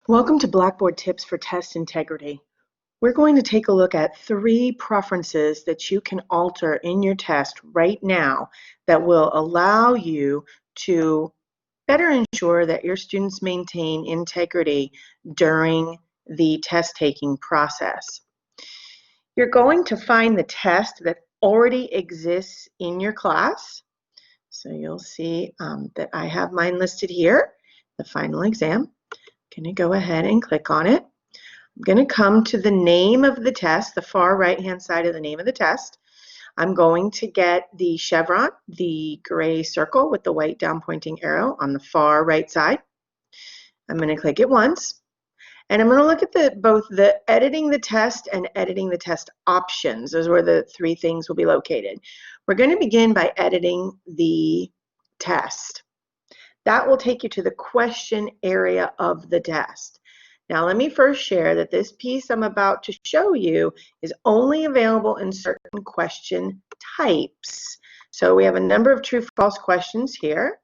Welcome to Blackboard Tips for Test Integrity. We're going to take a look at 3 preferences that you can alter in your test right now that will allow you to better ensure that your students maintain integrity during the test-taking process. You're going to find the test that already exists in your class. So you'll see that I have mine listed here, the final exam. I'm going to go ahead and click on it. I'm going to come to the name of the test, the far right-hand side of the name of the test. I'm going to get the chevron, the gray circle with the white down pointing arrow on the far right side. I'm going to click it once, and I'm going to look at both the editing the test and editing the test options. Those are where the 3 things will be located. We're going to begin by editing the test. That will take you to the question area of the test. Now let me first share that this piece I'm about to show you is only available in certain question types. So we have a number of true-false questions here,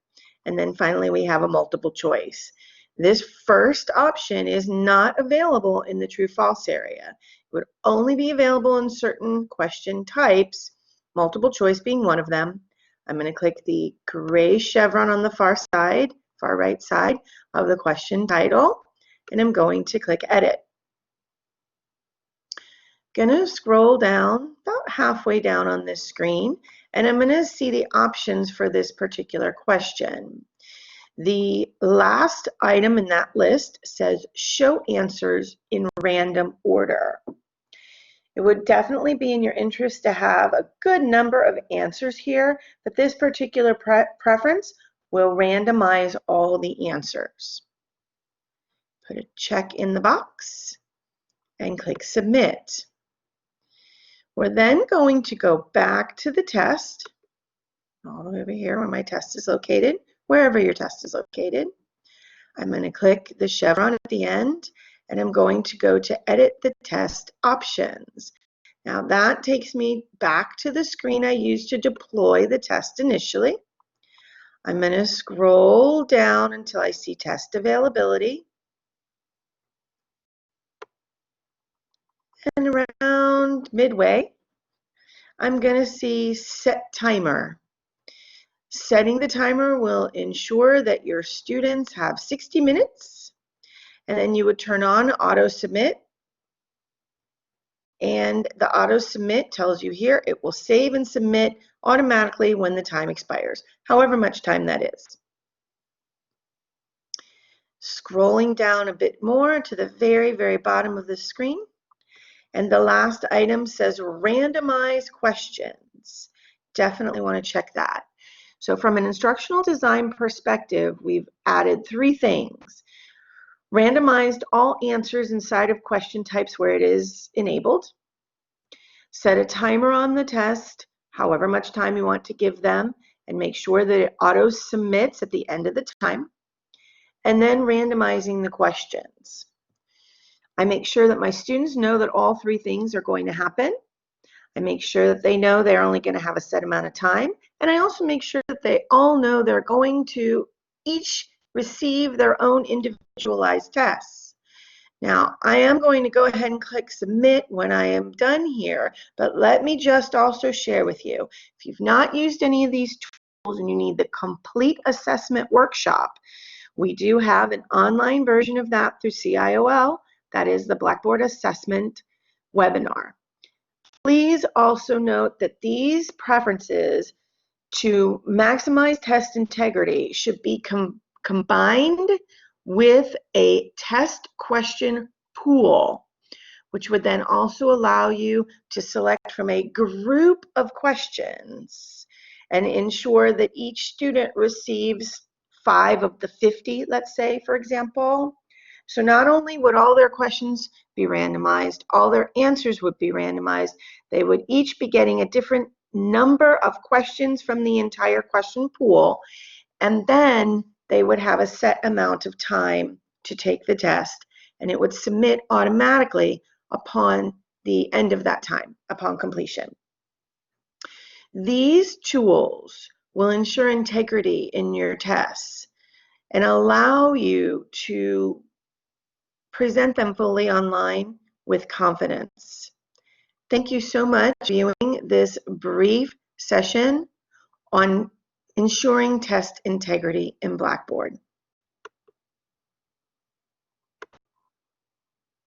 and then finally we have a multiple choice. This first option is not available in the true-false area. It would only be available in certain question types, multiple choice being one of them. I'm going to click the gray chevron on the far right side of the question title, and I'm going to click Edit. I'm going to scroll down about halfway down on this screen, and I'm going to see the options for this particular question. The last item in that list says Show Answers in Random Order. It would definitely be in your interest to have a good number of answers here, but this particular preference will randomize all the answers. Put a check in the box and click Submit. We're then going to go back to the test, all the way over here where my test is located, wherever your test is located. I'm going to click the chevron at the end, and I'm going to go to Edit the Test Options. Now that takes me back to the screen I used to deploy the test initially. I'm going to scroll down until I see Test Availability. And around midway, I'm going to see Set Timer. Setting the timer will ensure that your students have 60 minutes, and then you would turn on Auto Submit. And the Auto Submit tells you here it will save and submit automatically when the time expires, however much time that is. Scrolling down a bit more to the very, very bottom of the screen, and the last item says Randomize Questions. Definitely want to check that. So from an instructional design perspective, we've added 3 things. Randomized all answers inside of question types where it is enabled. Set a timer on the test, however much time you want to give them, and make sure that it auto submits at the end of the time. And then randomizing the questions. I make sure that my students know that all 3 things are going to happen. I make sure that they know they're only going to have a set amount of time. And I also make sure that they all know they're going to each receive their own individualized tests. Now, I am going to go ahead and click Submit when I am done here, but let me just also share with you, if you've not used any of these tools and you need the complete assessment workshop, we do have an online version of that through CIOL. That is the Blackboard Assessment webinar. Please also note that these preferences to maximize test integrity should be combined with a test question pool, which would then also allow you to select from a group of questions and ensure that each student receives 5 of the 50, let's say, for example. So not only would all their questions be randomized, all their answers would be randomized, they would each be getting a different number of questions from the entire question pool, and then they would have a set amount of time to take the test, and it would submit automatically upon the end of that time, upon completion. These tools will ensure integrity in your tests and allow you to present them fully online with confidence. Thank you so much for viewing this brief session on ensuring test integrity in Blackboard.